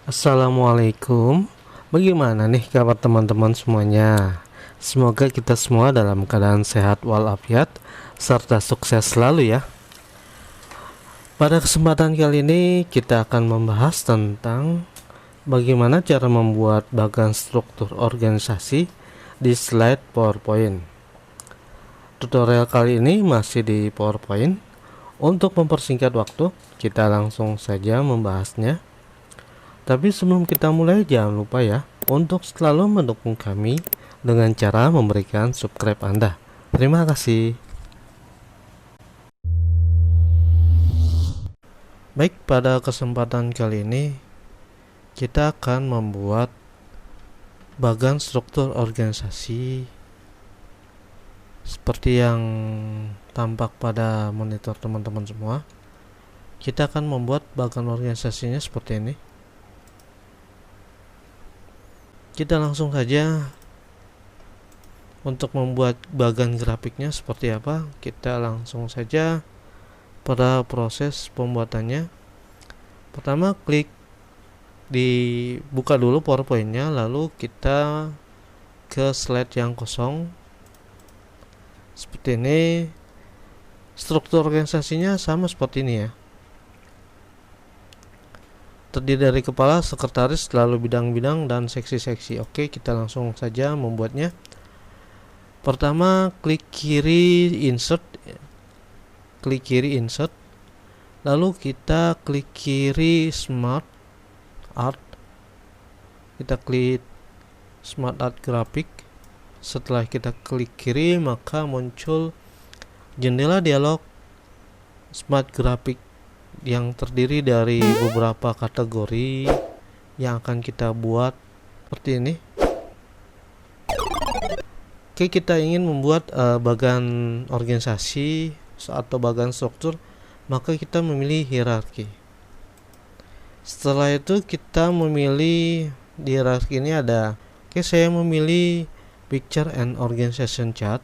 Assalamualaikum. Bagaimana nih kabar teman-teman semuanya? Semoga kita semua dalam keadaan sehat walafiat serta sukses selalu ya. Pada kesempatan kali ini kita akan membahas tentang bagaimana cara membuat bagan struktur organisasi di slide PowerPoint. Tutorial kali ini masih di PowerPoint. Untuk mempersingkat waktu, kita langsung saja membahasnya. Tapi sebelum kita mulai, jangan lupa ya untuk selalu mendukung kami dengan cara memberikan subscribe Anda. Terima kasih. Baik, pada kesempatan kali ini kita akan membuat bagan struktur organisasi seperti yang tampak pada monitor teman-teman semua. Kita akan membuat bagan organisasinya seperti ini. Kita langsung saja untuk membuat bagan grafiknya seperti apa. Kita langsung saja pada proses pembuatannya. Pertama, buka dulu PowerPoint-nya, lalu kita ke slide yang kosong seperti ini. Struktur organisasinya sama seperti ini ya, terdiri dari kepala, sekretaris, lalu bidang-bidang dan seksi-seksi. Oke, kita langsung saja membuatnya. Pertama, klik kiri insert, lalu kita klik kiri smart art, kita klik smart art grafik. Setelah kita klik kiri, maka muncul jendela dialog smart grafik yang terdiri dari beberapa kategori yang akan kita buat seperti ini. Oke, kita ingin membuat bagan organisasi atau bagan struktur, maka kita memilih hierarki. Setelah itu kita memilih di hierarki ini ada, saya memilih picture and organization chart.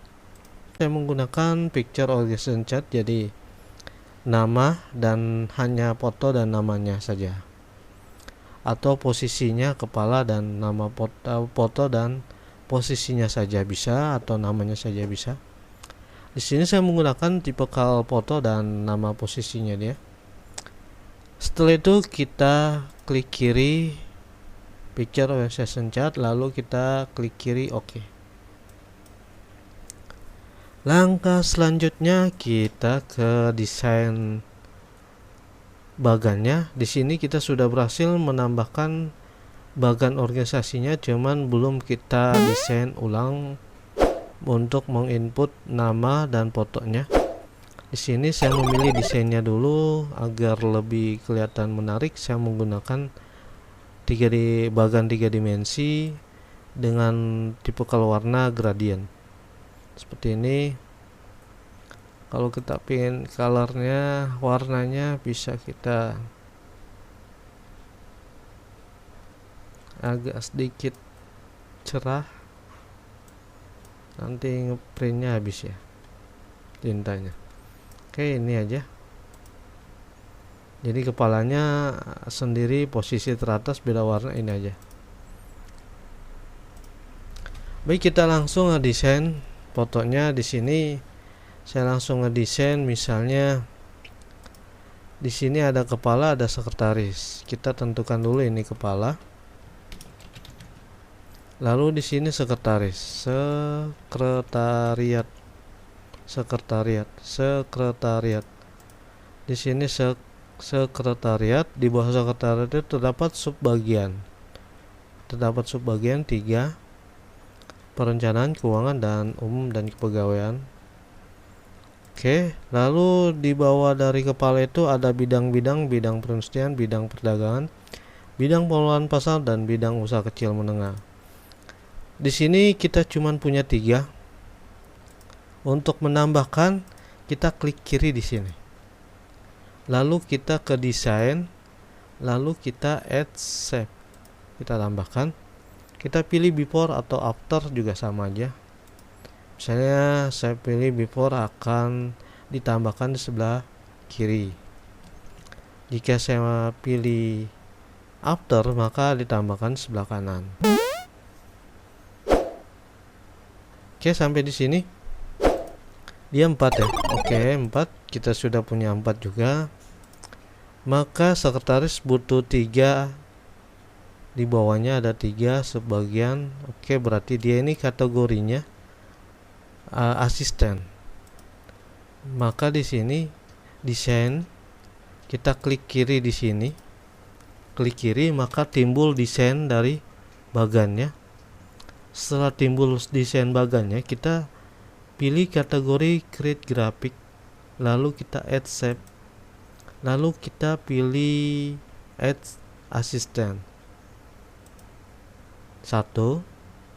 Saya menggunakan picture organization chart, jadi nama dan hanya foto dan namanya saja, atau posisinya kepala dan nama foto dan posisinya saja bisa, atau namanya saja bisa. Di sini saya menggunakan tipikal foto dan nama posisinya dia. Setelah itu kita klik kiri picture organization chart, lalu kita klik kiri OK. Langkah selanjutnya kita ke desain bagannya. Di sini kita sudah berhasil menambahkan bagan organisasinya, cuman belum kita desain ulang untuk menginput nama dan fotonya. Di sini saya memilih desainnya dulu agar lebih kelihatan menarik. Saya menggunakan bagan 3 dimensi dengan tipe warna gradient seperti ini. Kalau kita pingin colornya, warnanya bisa kita agak sedikit cerah, nanti ngeprintnya habis ya tintanya. Oke, ini aja. Jadi kepalanya sendiri posisi teratas beda warna, ini aja. Baik, kita langsung ngedesain fotonya. Di sini saya langsung ngedesain, misalnya di sini ada kepala, ada sekretaris. Kita tentukan dulu ini kepala. Lalu di sini sekretaris, sekretariat. Di sini sekretariat. Di bawah sekretariat itu terdapat subbagian 3, perencanaan, keuangan, dan umum dan kepegawaian. Oke, lalu di bawah dari kepala itu ada bidang-bidang, bidang perindustrian, bidang perdagangan, bidang pengelolaan pasar, dan bidang usaha kecil menengah. Di sini kita cuma punya 3. Untuk menambahkan, kita klik kiri di sini. Lalu kita ke desain, lalu kita add shape. Kita tambahkan. Kita pilih before atau after juga sama aja. Misalnya saya pilih before, akan ditambahkan di sebelah kiri. Jika saya pilih after maka ditambahkan sebelah kanan. Oke, sampai di sini dia 4 ya. Oke, 4, kita sudah punya 4 juga. Maka sekretaris butuh 3, di bawahnya ada 3 sebagian. Oke, berarti dia ini kategorinya asisten. Maka di sini desain, kita klik kiri di sini, klik kiri, maka timbul desain dari bagannya. Setelah timbul desain bagannya, kita pilih kategori create graphic, lalu kita add shape, lalu kita pilih add assistant 1.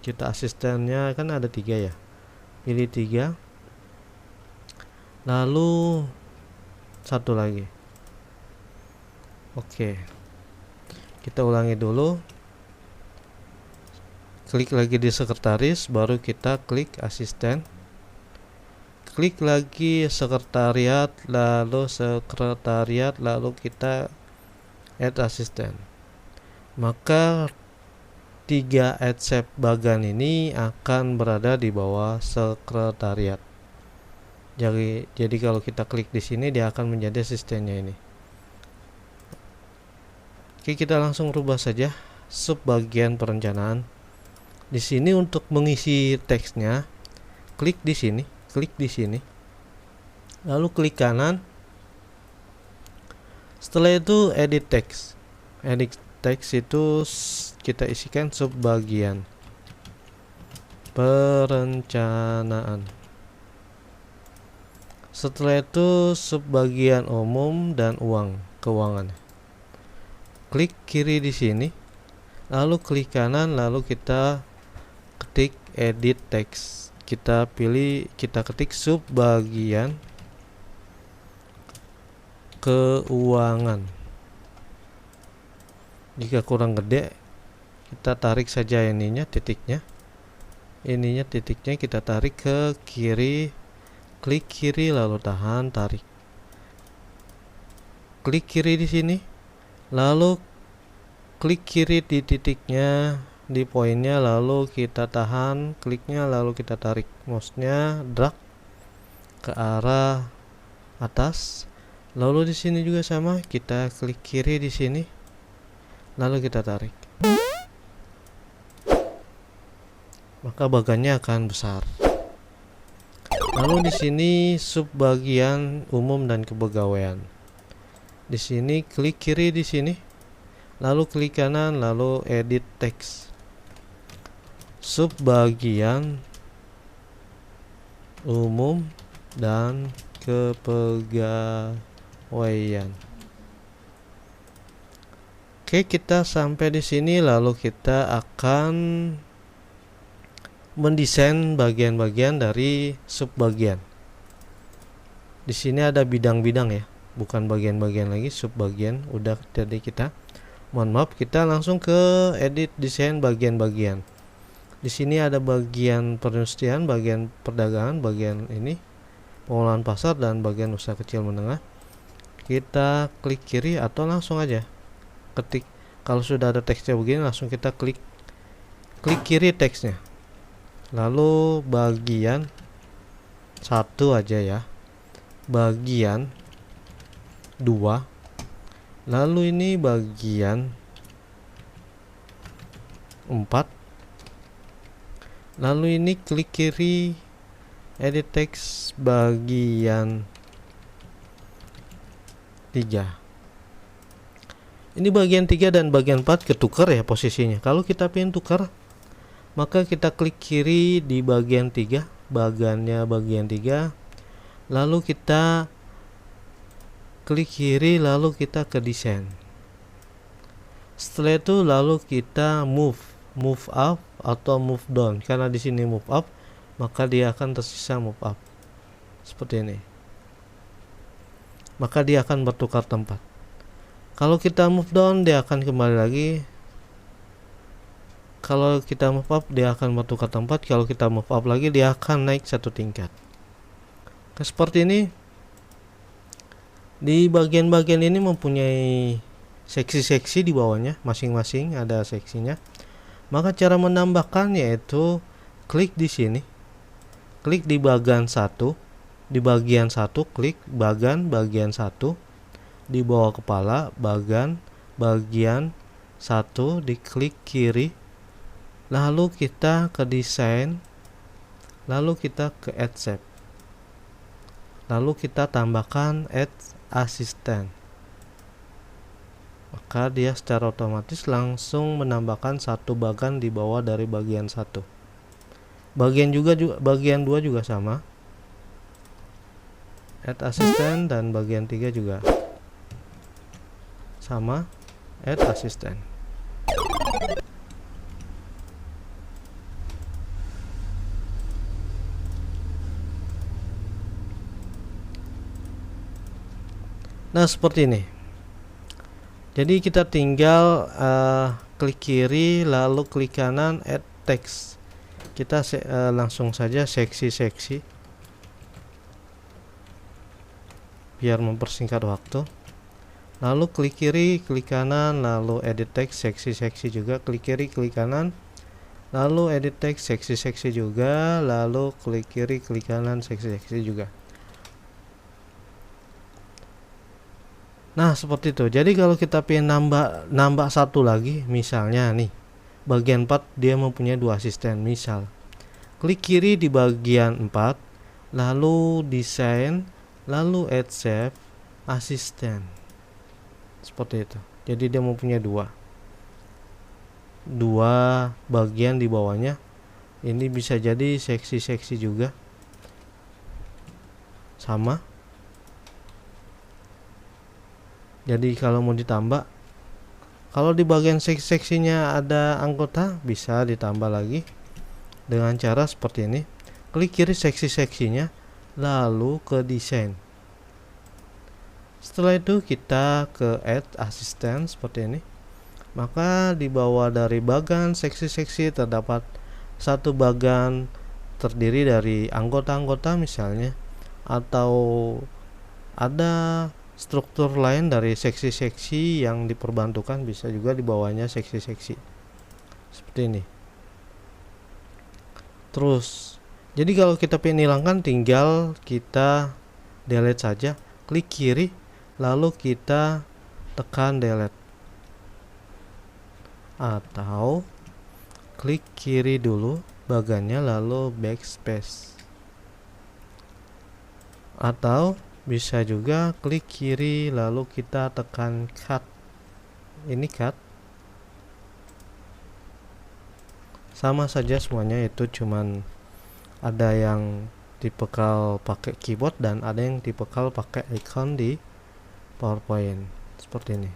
Kita asistennya kan ada 3 ya, pilih 3, lalu 1 lagi. Oke, kita ulangi dulu. Klik lagi di sekretaris, baru kita klik asisten, klik lagi sekretariat, lalu kita add assistant. Maka 3 add shape bagan ini akan berada di bawah sekretariat. Jadi kalau kita klik di sini, dia akan menjadi asistennya ini. Oke, kita langsung rubah saja sub bagian perencanaan. Di sini untuk mengisi teksnya, klik di sini, lalu klik kanan. Setelah itu edit text. Edit text itu kita isikan sub bagian perencanaan. Setelah itu sub bagian umum dan keuangan. Klik kiri di sini, lalu klik kanan, lalu kita ketik edit text. Kita ketik sub bagian keuangan. Jika kurang gede, kita tarik saja titiknya kita tarik ke kiri, klik kiri lalu tahan, tarik, klik kiri di sini, lalu klik kiri di titiknya, di poinnya, lalu kita tahan kliknya, lalu kita tarik mouse-nya, drag ke arah atas. Lalu di sini juga sama, kita klik kiri di sini, lalu kita tarik, maka bagannya akan besar. Lalu di sini sub bagian umum dan kepegawaian. Di sini klik kiri di sini, lalu klik kanan, lalu edit text. Sub bagian umum dan kepegawaian. Oke, kita sampai di sini, lalu kita akan mendesain bagian-bagian dari sub bagian. Di sini ada bidang-bidang ya, bukan bagian-bagian lagi, sub bagian udah. Jadi kita kita langsung ke edit desain bagian-bagian. Di sini ada bagian perindustrian, bagian perdagangan, bagian ini pengelolaan pasar, dan bagian usaha kecil menengah. Kita klik kiri atau langsung aja ketik. Kalau sudah ada teksnya begini, langsung kita klik kiri teksnya, lalu bagian 1 aja ya, bagian 2, lalu ini bagian 4, lalu ini klik kiri edit text bagian 3. Ini bagian 3 dan bagian 4 ketukar ya posisinya. Kalau kita pengen tukar, maka kita klik kiri di bagian 3, bagian 3, lalu kita klik kiri, lalu kita ke desain. Setelah itu lalu kita move up atau move down. Karena di sini move up, maka dia akan tersisa move up seperti ini, maka dia akan bertukar tempat. Kalau kita move down, dia akan kembali lagi. Kalau kita move up, dia akan bertukar tempat. Kalau kita move up lagi, dia akan naik 1 tingkat. Seperti ini. Di bagian-bagian ini mempunyai seksi-seksi di bawahnya, masing-masing ada seksinya. Maka cara menambahkan yaitu klik di sini, klik di bagian satu, klik bagian satu, di bawah kepala bagian satu, diklik kiri, lalu kita ke desain, lalu kita ke add shape, lalu kita tambahkan add assistant. Maka dia secara otomatis langsung menambahkan satu bagian di bawah dari bagian satu. Bagian 2 juga sama, add assistant, dan bagian 3 juga sama, add assistant. Nah, seperti ini. Jadi kita tinggal klik kiri lalu klik kanan add text. Kita langsung saja seksi-seksi biar mempersingkat waktu. Lalu klik kiri, klik kanan, lalu edit text, seksi-seksi juga, klik kiri, klik kanan, lalu edit text, seksi-seksi juga, lalu klik kiri, klik kanan, seksi-seksi juga. Nah, seperti itu. Jadi kalau kita pengen nambah satu lagi, misalnya nih, bagian 4 dia mempunyai 2 asisten. Misal, klik kiri di bagian 4, lalu desain, lalu add shape, asisten. Seperti itu. Jadi dia mempunyai dua bagian di bawahnya. Ini bisa jadi seksi-seksi juga, sama. Jadi kalau mau ditambah, kalau di bagian seksinya ada anggota, bisa ditambah lagi dengan cara seperti ini. Klik kiri seksi-seksinya, lalu ke desain. Setelah itu kita ke add assistant seperti ini. Maka di bawah dari bagian seksi-seksi terdapat satu bagian terdiri dari anggota-anggota misalnya, atau ada struktur lain dari seksi-seksi yang diperbantukan, bisa juga di bawahnya seksi-seksi seperti ini. Terus, jadi kalau kita pengen hilangkan, tinggal kita delete saja, klik kiri lalu kita tekan delete, atau klik kiri dulu bagiannya lalu backspace, atau bisa juga klik kiri lalu kita tekan cut. Ini cut. Sama saja semuanya, itu cuman ada yang dibekal pakai keyboard dan ada yang dibekal pakai icon di PowerPoint seperti ini.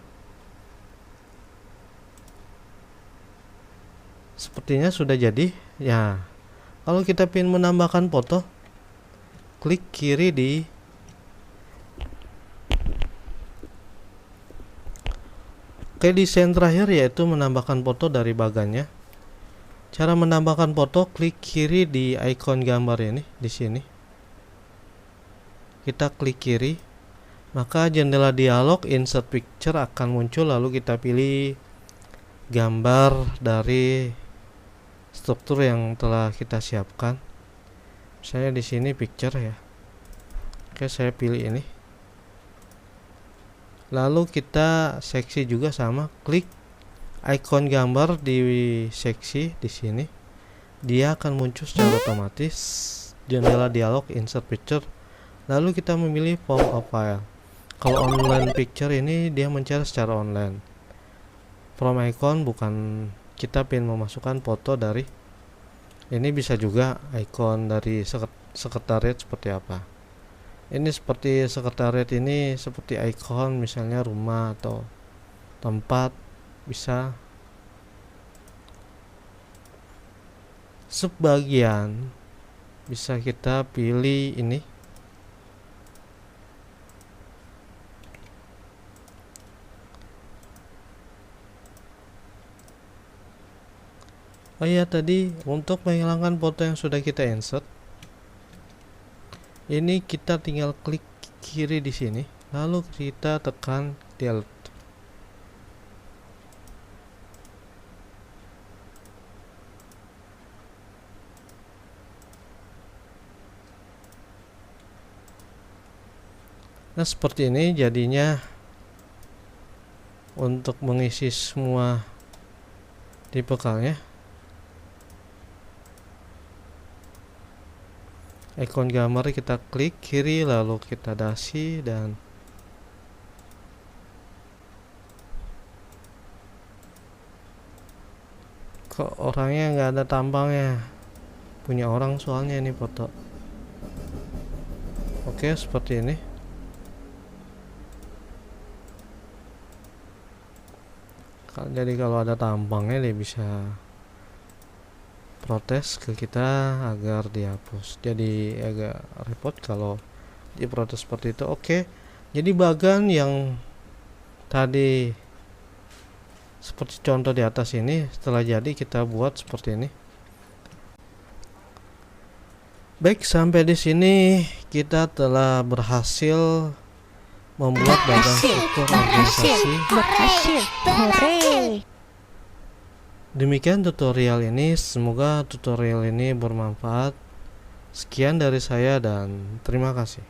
Sepertinya sudah jadi. Ya, kalau kita ingin menambahkan foto, klik kiri di desain terakhir, yaitu menambahkan foto dari bagannya. Cara menambahkan foto, klik kiri di icon gambar ini di sini. Kita klik kiri, maka jendela dialog insert picture akan muncul, lalu kita pilih gambar dari struktur yang telah kita siapkan. Saya di sini picture ya. Oke, saya pilih ini. Lalu kita seksi juga sama, klik icon gambar di seksi di sini. Dia akan muncul secara otomatis jendela dialog insert picture. Lalu kita memilih form of file. Kalau online picture ini dia mencari secara online. From icon bukan kita ingin memasukkan foto dari ini, bisa juga icon dari sekretariat seperti apa. Ini seperti sekretariat, ini seperti icon misalnya rumah atau tempat, bisa. Sebagian bisa kita pilih ini. Oh iya, tadi untuk menghilangkan foto yang sudah kita insert, ini kita tinggal klik kiri di sini, lalu kita tekan delete. Nah seperti ini jadinya untuk mengisi semua di bekalnya. Ikon gambar kita klik kiri, lalu kita dasi, dan kok orangnya nggak ada tampangnya, punya orang soalnya ini foto. Oke, seperti ini. Jadi kalau ada tampangnya dia bisa protes ke kita agar dihapus. Jadi agak repot kalau diprotes seperti itu. Oke, jadi bagan yang tadi seperti contoh di atas ini, setelah jadi kita buat seperti ini. Baik, sampai di sini kita telah berhasil membuat bagan struktur organisasi. Demikian tutorial ini, semoga tutorial ini bermanfaat. Sekian dari saya dan terima kasih.